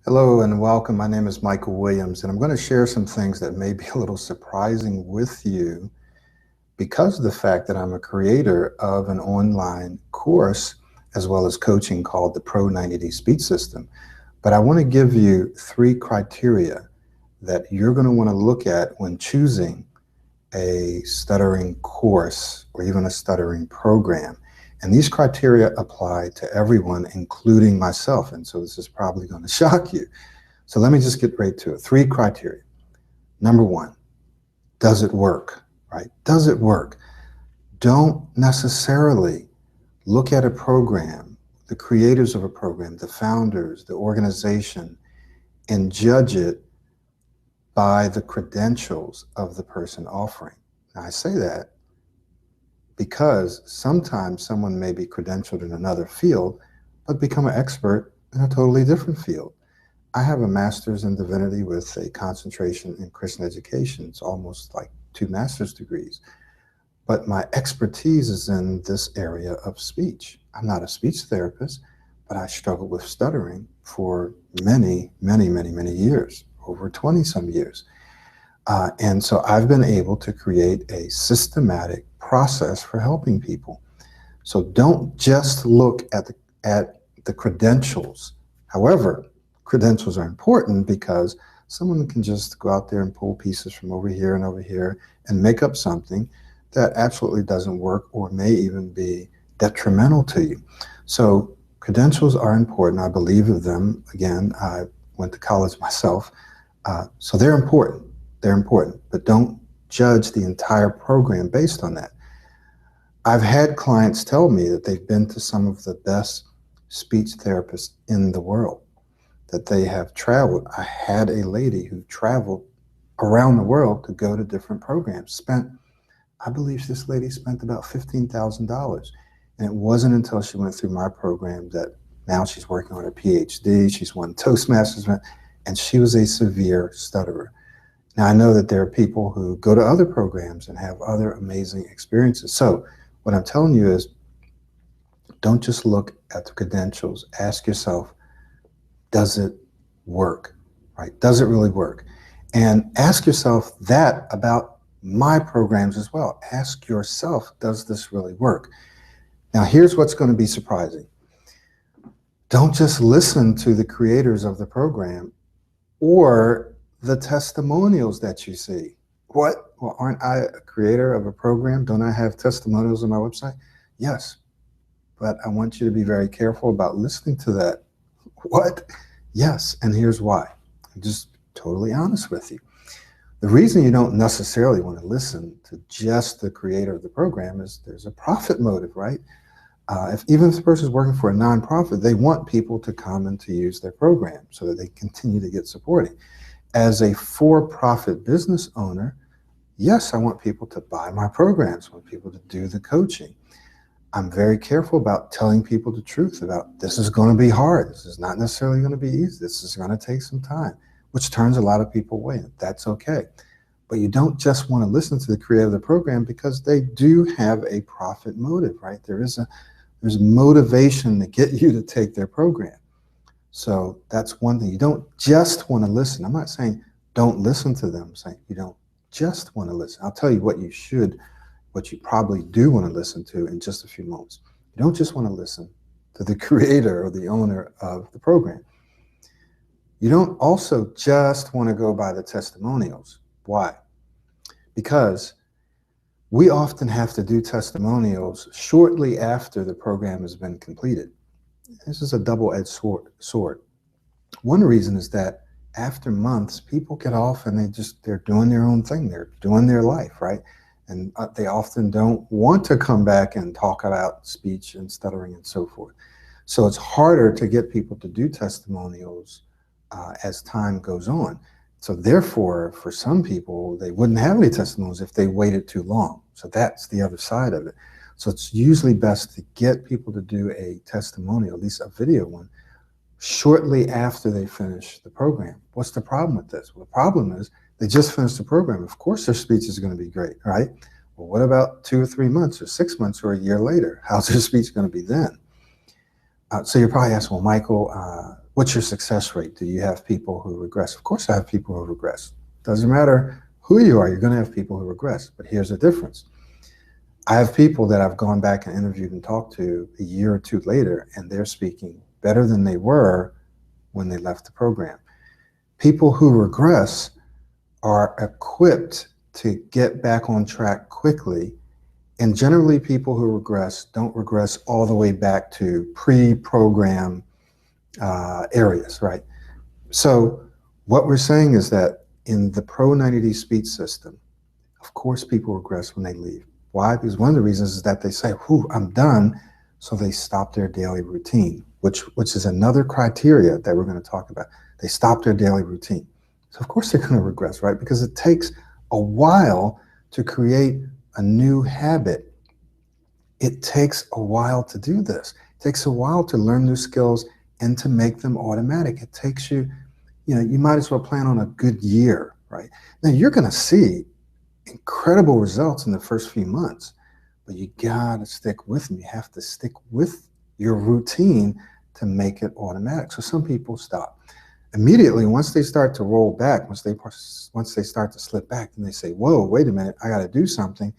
Hello and welcome. My name is Michael Williams, and I'm going to share some things that may be a little surprising with you because of the fact that I'm a creator of an online course as well as coaching called the Pro 90D Speech System. But I want to give you three criteria that you're going to want to look at when choosing a stuttering course or even a stuttering program. And these criteria apply to everyone, including myself. And so this is probably going to shock you. So let me just get right to it. Three criteria. Number one, does it work? Right? Does it work? Don't necessarily look at a program, the creators of a program, the founders, the organization, and judge it by the credentials of the person offering. Now, I say that because sometimes someone may be credentialed in another field, but become an expert in a totally different field. I have a master's in divinity with a concentration in Christian education. It's almost like two master's degrees. But my expertise is in this area of speech. I'm not a speech therapist, but I struggled with stuttering for many years, over 20 some years. And so I've been able to create a systematic process for helping people. So don't just look at the credentials. However, credentials are important because someone can just go out there and pull pieces from over here and over here and make up something that absolutely doesn't work or may even be detrimental to you. So credentials are important. I believe of them. Again, I went to college myself. So they're important. They're important, but don't judge the entire program based on that. I've had clients tell me that they've been to some of the best speech therapists in the world, that they have traveled. I had a lady who traveled around the world to go to different programs, I believe this lady spent about $15,000. And it wasn't until she went through my program that now she's working on her PhD, she's won Toastmasters, and she was a severe stutterer. Now, I know that there are people who go to other programs and have other amazing experiences. So what I'm telling you is don't just look at the credentials. Ask yourself, does it work? Right? Does it really work? And ask yourself that about my programs as well. Ask yourself, does this really work? Now, here's what's going to be surprising. Don't just listen to the creators of the program or the testimonials that you see. What? Well, aren't I a creator of a program? Don't I have testimonials on my website? Yes, but I want you to be very careful about listening to that. What? Yes, and here's why. I'm just totally honest with you. The reason you don't necessarily want to listen to just the creator of the program is there's a profit motive, right? Even if the person is working for a nonprofit, they want people to come and to use their program so that they continue to get supporting. As a for-profit business owner, yes, I want people to buy my programs, I want people to do the coaching. I'm very careful about telling people the truth about this is going to be hard. This is not necessarily going to be easy. This is going to take some time, which turns a lot of people away. That's okay. But you don't just want to listen to the creator of the program because they do have a profit motive, right? There's motivation to get you to take their program. So that's one thing. You don't just want to listen. I'm not saying don't listen to them. I'm saying you don't just want to listen. I'll tell you what you probably do want to listen to in just a few moments. You don't just want to listen to the creator or the owner of the program. You don't also just want to go by the testimonials. Why? Because we often have to do testimonials shortly after the program has been completed. This is a double-edged sword. One reason is that after months, people get off and they're doing their own thing. They're doing their life, right? And they often don't want to come back and talk about speech and stuttering and so forth. So it's harder to get people to do testimonials as time goes on. So therefore, for some people, they wouldn't have any testimonials if they waited too long. So that's the other side of it. So it's usually best to get people to do a testimonial, at least a video one, shortly after they finish the program. What's the problem with this? Well, the problem is they just finished the program. Of course, their speech is going to be great, right? Well, what about 2 or 3 months or 6 months or a year later? How's their speech going to be then? So you're probably asking, well, Michael, What's your success rate? Do you have people who regress? Of course I have people who regress. Doesn't matter who you are, you're going to have people who regress. But here's the difference. I have people that I've gone back and interviewed and talked to a year or two later, and they're speaking better than they were when they left the program. People who regress are equipped to get back on track quickly. And generally, people who regress don't regress all the way back to pre-program areas, right? So what we're saying is that in the Pro 90D speech system, of course, people regress when they leave. Why? Because one of the reasons is that they say, whew, I'm done. So they stop their daily routine, which is another criteria that we're going to talk about. They stop their daily routine. So of course they're going to regress, right? Because it takes a while to create a new habit. It takes a while to do this. It takes a while to learn new skills and to make them automatic. It takes you, you might as well plan on a good year, right? Now you're going to see incredible results in the first few months, but you gotta stick with them. You have to stick with your routine to make it automatic. So some people stop immediately once they start to roll back, once they start to slip back, and they say, whoa, wait a minute, I got to do something.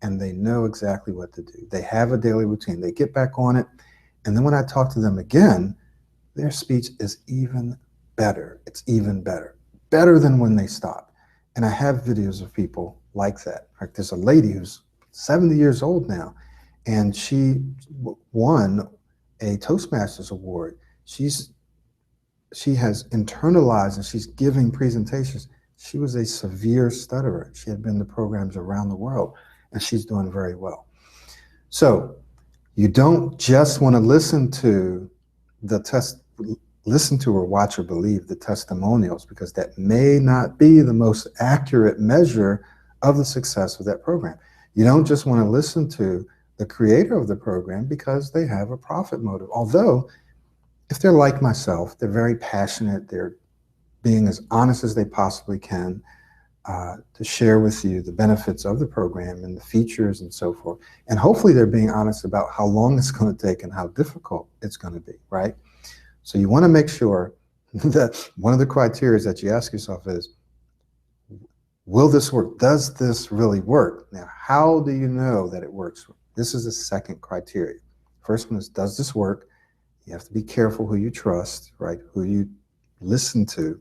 And they know exactly what to do. They have a daily routine. They get back on it. And then when I talk to them again, their speech is even better. It's even better than when they stop. And I have videos of people like that. Like there's a lady who's 70 years old now, and she won a Toastmasters award. She has internalized, and she's giving presentations. She was a severe stutterer. She had been to programs around the world, and she's doing very well. So you don't just want to listen to or watch or believe the testimonials, because that may not be the most accurate measure of the success of that program. You don't just want to listen to the creator of the program because they have a profit motive. Although, if they're like myself, they're very passionate, they're being as honest as they possibly can to share with you the benefits of the program and the features and so forth. And hopefully they're being honest about how long it's going to take and how difficult it's going to be, right? So you want to make sure that one of the criteria that you ask yourself is, will this work? Does this really work? Now, how do you know that it works? This is the second criteria. First one is, does this work? You have to be careful who you trust, right? Who you listen to.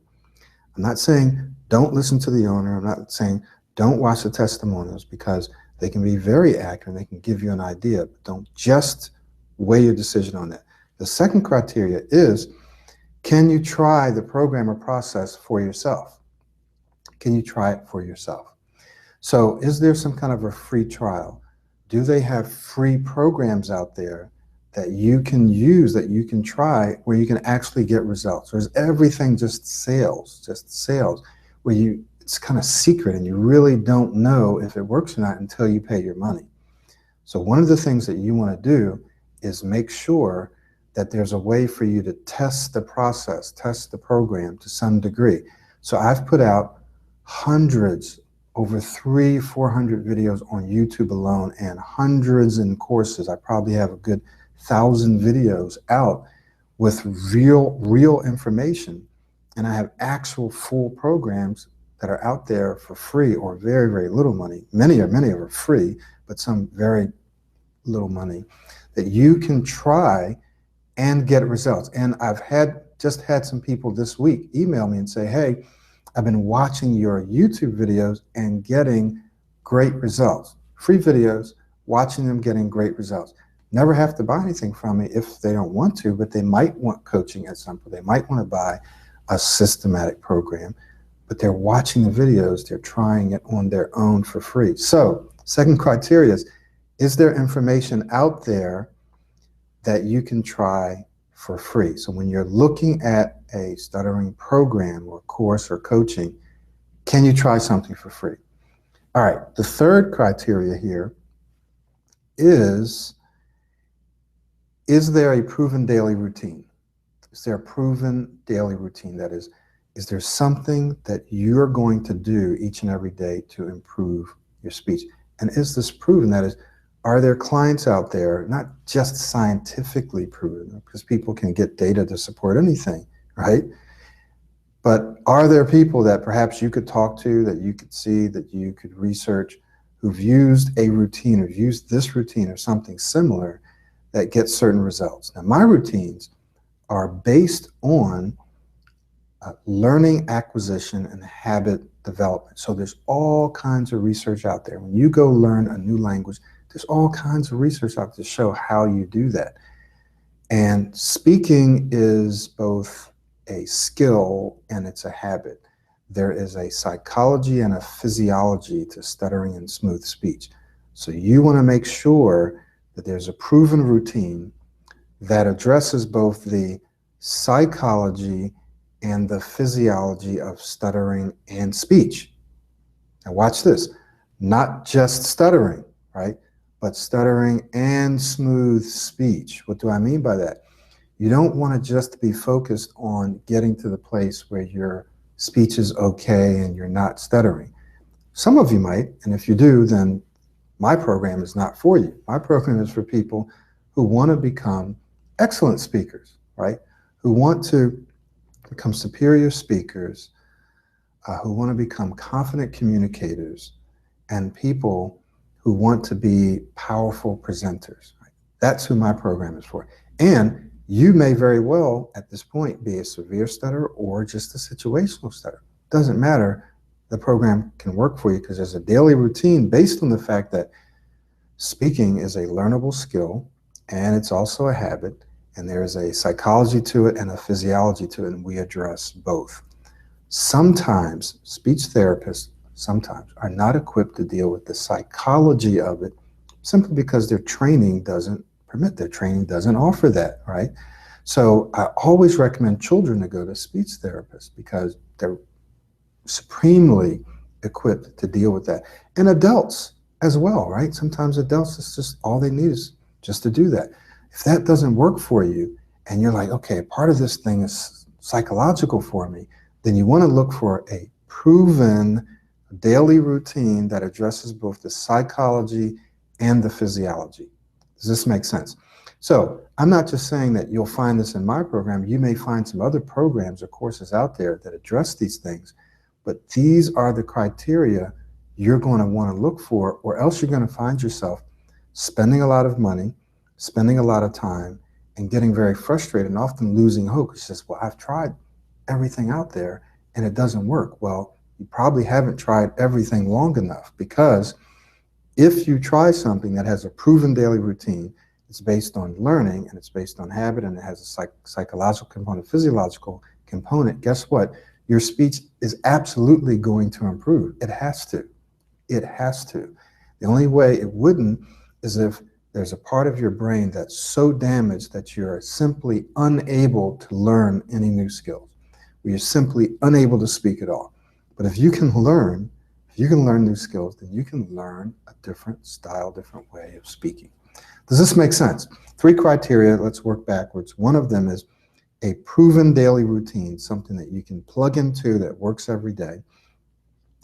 I'm not saying don't listen to the owner. I'm not saying don't watch the testimonials, because they can be very accurate. They can give you an idea, but don't just weigh your decision on that. The second criteria is, can you try the program or process for yourself? Can you try it for yourself? So is there some kind of a free trial? Do they have free programs out there that you can use, that you can try, where you can actually get results? Or is everything just sales, where it's kind of secret and you really don't know if it works or not until you pay your money? So one of the things that you want to do is make sure that there's a way for you to test the process, test the program to some degree. So I've put out hundreds, over 300-400 videos on YouTube alone, and hundreds in courses. I probably have a good 1,000 videos out with real information. And I have actual full programs that are out there for free or very, very little money. Many of them are free, but some very little money, that you can try and get results. And I've just had some people this week email me and say, hey, I've been watching your YouTube videos and getting great results. Free videos, watching them, getting great results. Never have to buy anything from me if they don't want to, but they might want coaching at some point. They might want to buy a systematic program, but they're watching the videos, they're trying it on their own for free. So, second criteria is there information out there that you can try for free? So when you're looking at a stuttering program or course or coaching, can you try something for free? All right, the third criteria here is there a proven daily routine? Is there a proven daily routine? That is there something that you're going to do each and every day to improve your speech? And is this proven? That is, are there clients out there, not just scientifically proven, because people can get data to support anything, right? But are there people that perhaps you could talk to, that you could see, that you could research, who've used a routine or used this routine or something similar that gets certain results? Now, my routines are based on learning acquisition and habit development. So there's all kinds of research out there. When you go learn a new language, there's all kinds of research out there to show how you do that. And speaking is both a skill and it's a habit. There is a psychology and a physiology to stuttering and smooth speech. So you want to make sure that there's a proven routine that addresses both the psychology and the physiology of stuttering and speech. Now watch this, not just stuttering, right? But stuttering and smooth speech. What do I mean by that? You don't want to just be focused on getting to the place where your speech is okay and you're not stuttering. Some of you might, and if you do, then my program is not for you. My program is for people who want to become excellent speakers, right? Who want to become superior speakers, who want to become confident communicators, and people who want to be powerful presenters. Right? That's who my program is for. And you may very well, at this point, be a severe stutterer or just a situational stutterer. Doesn't matter. The program can work for you because there's a daily routine based on the fact that speaking is a learnable skill and it's also a habit, and there is a psychology to it and a physiology to it, and we address both. Sometimes speech therapists are not equipped to deal with the psychology of it simply because their training doesn't permit, their training doesn't offer that, right? So I always recommend children to go to speech therapists because they're supremely equipped to deal with that. And adults as well, right? Sometimes adults, it's just all they need is just to do that. If that doesn't work for you and you're like, okay, part of this thing is psychological for me, then you want to look for a proven daily routine that addresses both the psychology and the physiology. Does this make sense? So I'm not just saying that you'll find this in my program. You may find some other programs or courses out there that address these things, but these are the criteria you're going to want to look for, or else you're going to find yourself spending a lot of money, spending a lot of time, and getting very frustrated and often losing hope. It's just, well, I've tried everything out there and it doesn't work. Well, you probably haven't tried everything long enough, because if you try something that has a proven daily routine, it's based on learning and it's based on habit and it has a psychological component, physiological component, guess what? Your speech is absolutely going to improve. It has to. It has to. The only way it wouldn't is if there's a part of your brain that's so damaged that you're simply unable to learn any new skills, where you're simply unable to speak at all. But if you can learn new skills, then you can learn a different style, different way of speaking. Does this make sense? 3 criteria, let's work backwards. One of them is a proven daily routine, something that you can plug into that works every day.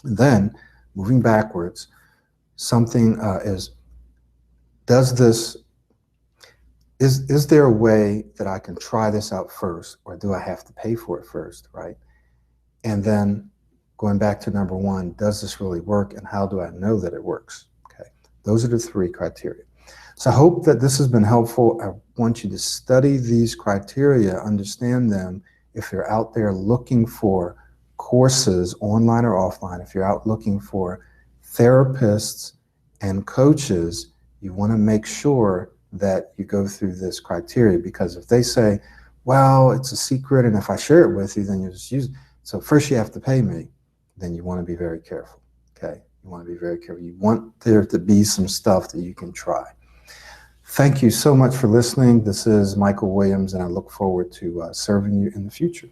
And then, moving backwards, something is there a way that I can try this out first, or do I have to pay for it first, right? And then going back to number 1, does this really work, and how do I know that it works? Okay, those are the 3 criteria. So I hope that this has been helpful. I want you to study these criteria, understand them. If you're out there looking for courses, online or offline, if you're out looking for therapists and coaches, you want to make sure that you go through this criteria, because if they say, well, it's a secret, and if I share it with you, then you just use it. So first you have to pay me, then you want to be very careful, okay? You want to be very careful. You want there to be some stuff that you can try. Thank you so much for listening. This is Michael Williams, and I look forward to serving you in the future.